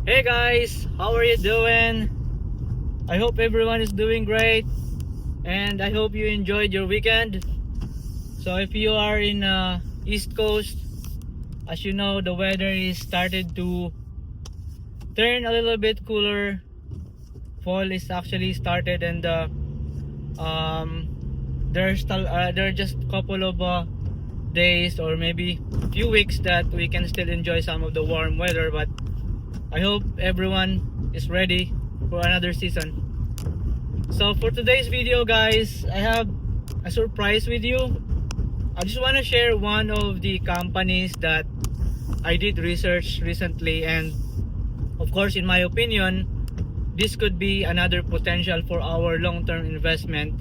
Hey guys, how are you doing? I hope everyone is doing great and I hope you enjoyed your weekend. So if you are in East Coast, as you know, the weather is started to turn a little bit cooler. Fall is actually started and um, there are just a couple of days or maybe few weeks that we can still enjoy some of the warm weather, but I hope everyone is ready for another season. So for today's video guys, I have a surprise with you. I just want to share one of the companies that I did research recently, and of course in my opinion this could be another potential for our long-term investment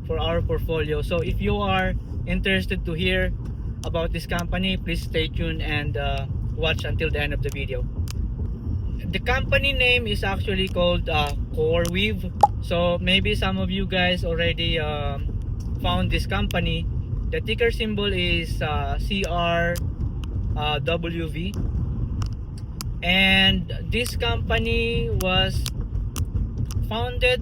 for our portfolio. So if you are interested to hear about this company, please stay tuned and watch until the end of the video. The company name is actually called CoreWeave. So maybe some of you guys already found this company. The ticker symbol is CRWV, and this company was founded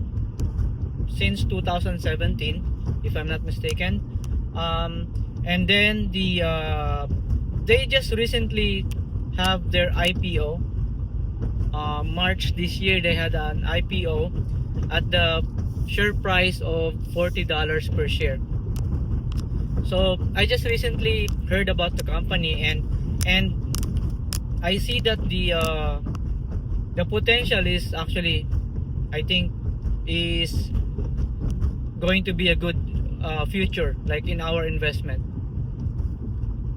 since 2017 if I'm not mistaken, and then they just recently have their IPO. March this year they had an IPO at the share price of $40 per share. So I just recently heard about the company, and I see that the potential is actually, I think, is going to be a good future like in our investment.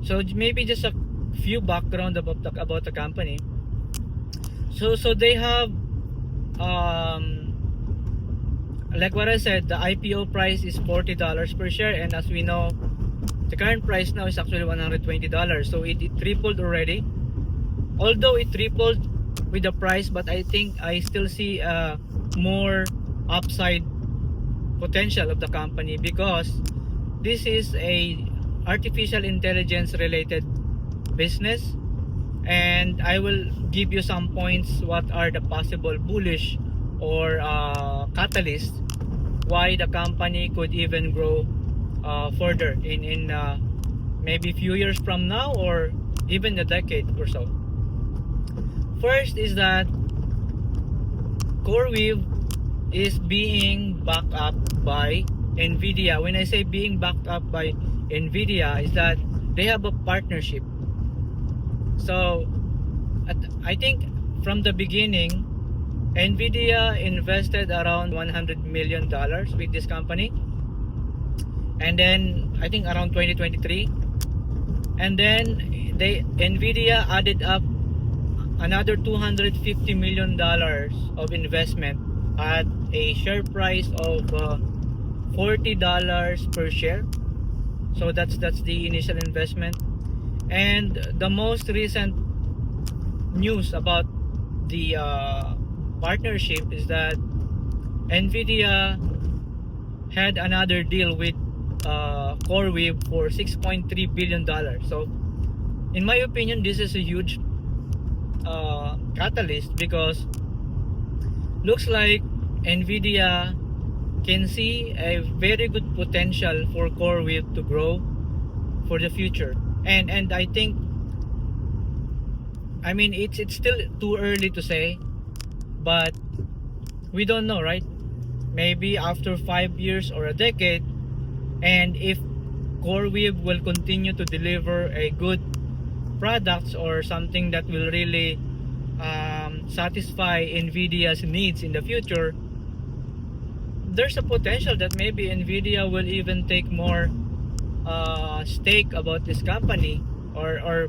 So maybe just a few background about the company. So they have like what I said, the IPO price is $40 per share, and as we know, the current price now is actually $120. So it tripled already. Although it tripled with the price, but I think I still see more upside potential of the company, because this is a artificial intelligence related business, and I will give you some points what are the possible bullish or catalyst why the company could even grow further in maybe few years from now or even a decade or so. First is that CoreWeave is being backed up by NVIDIA. When I say being backed up by NVIDIA, is that they have a partnership. So I think from the beginning, NVIDIA invested around $100 million with this company, and then I think around 2023, and then NVIDIA added up another $250 million of investment at a share price of $40 per share. So that's the initial investment. And the most recent news about the partnership is that NVIDIA had another deal with CoreWeave for $6.3 billion. So in my opinion, this is a huge catalyst, because looks like NVIDIA can see a very good potential for CoreWeave to grow for the future. And I think, I mean, it's still too early to say, but we don't know, right? Maybe after 5 years or a decade, and if CoreWeave will continue to deliver a good products or something that will really satisfy NVIDIA's needs in the future, there's a potential that maybe NVIDIA will even take more stake about this company, or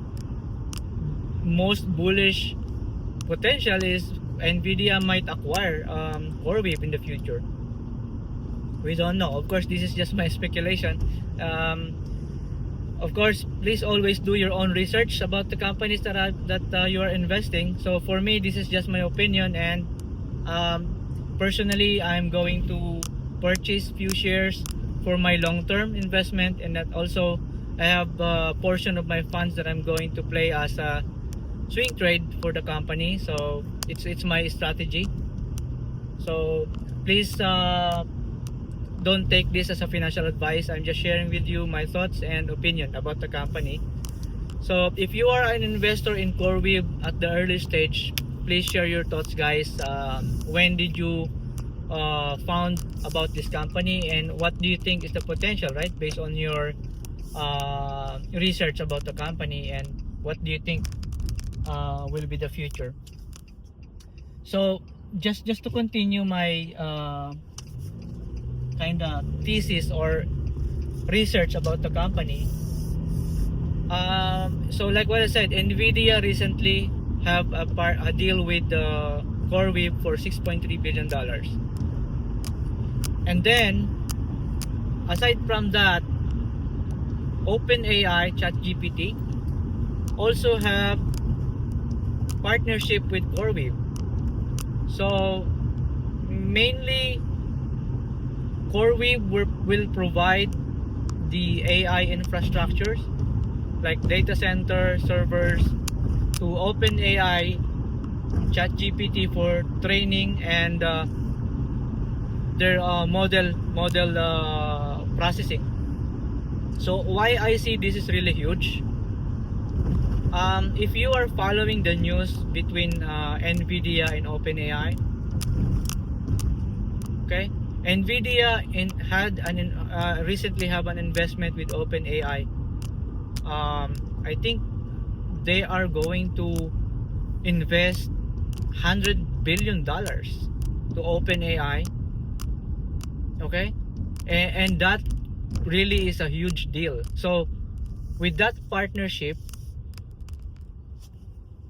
most bullish potential is NVIDIA might acquire CoreWeave in the future. We don't know. Of course, this is just my speculation. Of course, please always do your own research about the companies that you are investing. So for me, this is just my opinion, and personally, I'm going to purchase few shares for my long-term investment, and that also I have a portion of my funds that I'm going to play as a swing trade for the company. So it's my strategy. So please don't take this as a financial advice. I'm just sharing with you my thoughts and opinion about the company. So if you are an investor in CoreWeave at the early stage, please share your thoughts, guys. When did you found about this company, and what do you think is the potential, right, based on your research about the company, and what do you think will be the future? So just to continue my kind of thesis or research about the company. So like what I said, Nvidia recently have a deal with CoreWeave for $6.3 billion. And then aside from that, OpenAI, ChatGPT also have partnership with CoreWeave. So mainly CoreWeave will provide the AI infrastructures like data center servers to OpenAI, ChatGPT for training and their model processing. So why I see this is really huge. If you are following the news between Nvidia and OpenAI, okay, Nvidia recently have an investment with OpenAI. I think they are going to invest $100 billion to OpenAI. Okay, and that really is a huge deal. So with that partnership,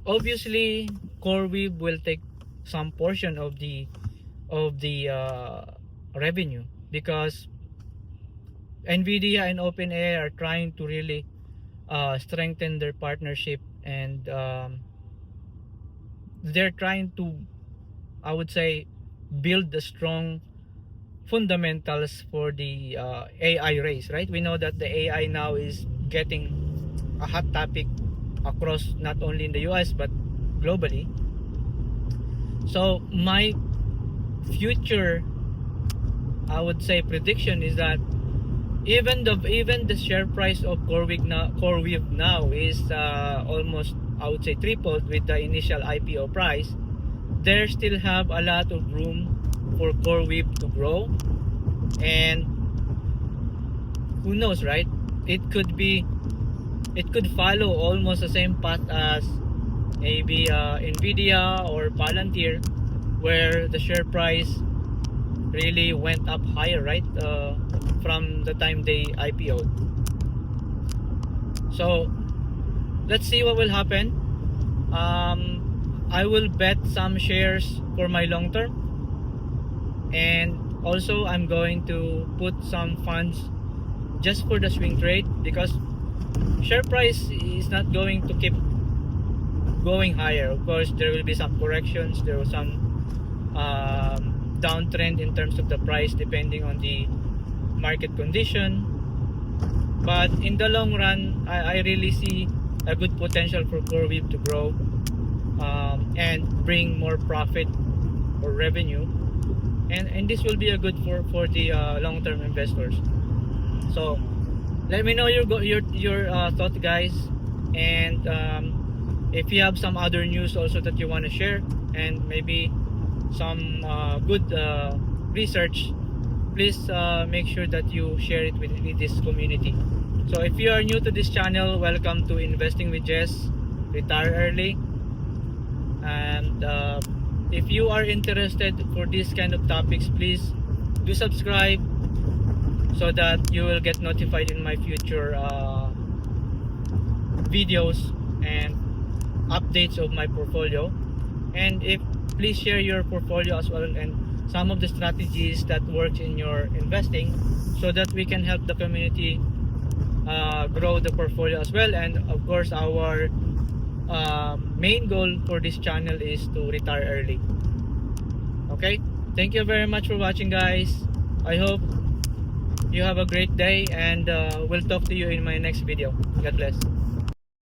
obviously CoreWeave will take some portion of the revenue, because Nvidia and OpenAI are trying to really strengthen their partnership, and they're trying to, I would say, build the strong fundamentals for the AI race, right? We know that the AI now is getting a hot topic across, not only in the US but globally. So my future, I would say, prediction is that even the share price of CoreWeave now is almost, I would say, tripled with the initial IPO price. There still have a lot of room for CoreWeave to grow, and who knows, right? It could follow almost the same path as maybe Nvidia or Palantir, where the share price really went up higher, right, from the time they IPO'd. So let's see what will happen. I will bet some shares for my long term, and also I'm going to put some funds just for the swing trade, because share price is not going to keep going higher. Of course, there will be some corrections, there was some downtrend in terms of the price depending on the market condition, but in the long run, I really see a good potential for CoreWeave to grow and bring more profit or revenue, and this will be a good for the long-term investors. So let me know your thoughts, guys, and if you have some other news also that you want to share, and maybe some good research, please make sure that you share it with this community. So if you are new to this channel, welcome to Investing with Jess, Retire Early. And if you are interested for this kind of topics, please do subscribe so that you will get notified in my future videos and updates of my portfolio. And please share your portfolio as well, and some of the strategies that works in your investing, so that we can help the community grow the portfolio as well. And of course, our main goal for this channel is to retire early. Okay, thank you very much for watching, guys. I hope you have a great day, and we'll talk to you in my next video. God bless.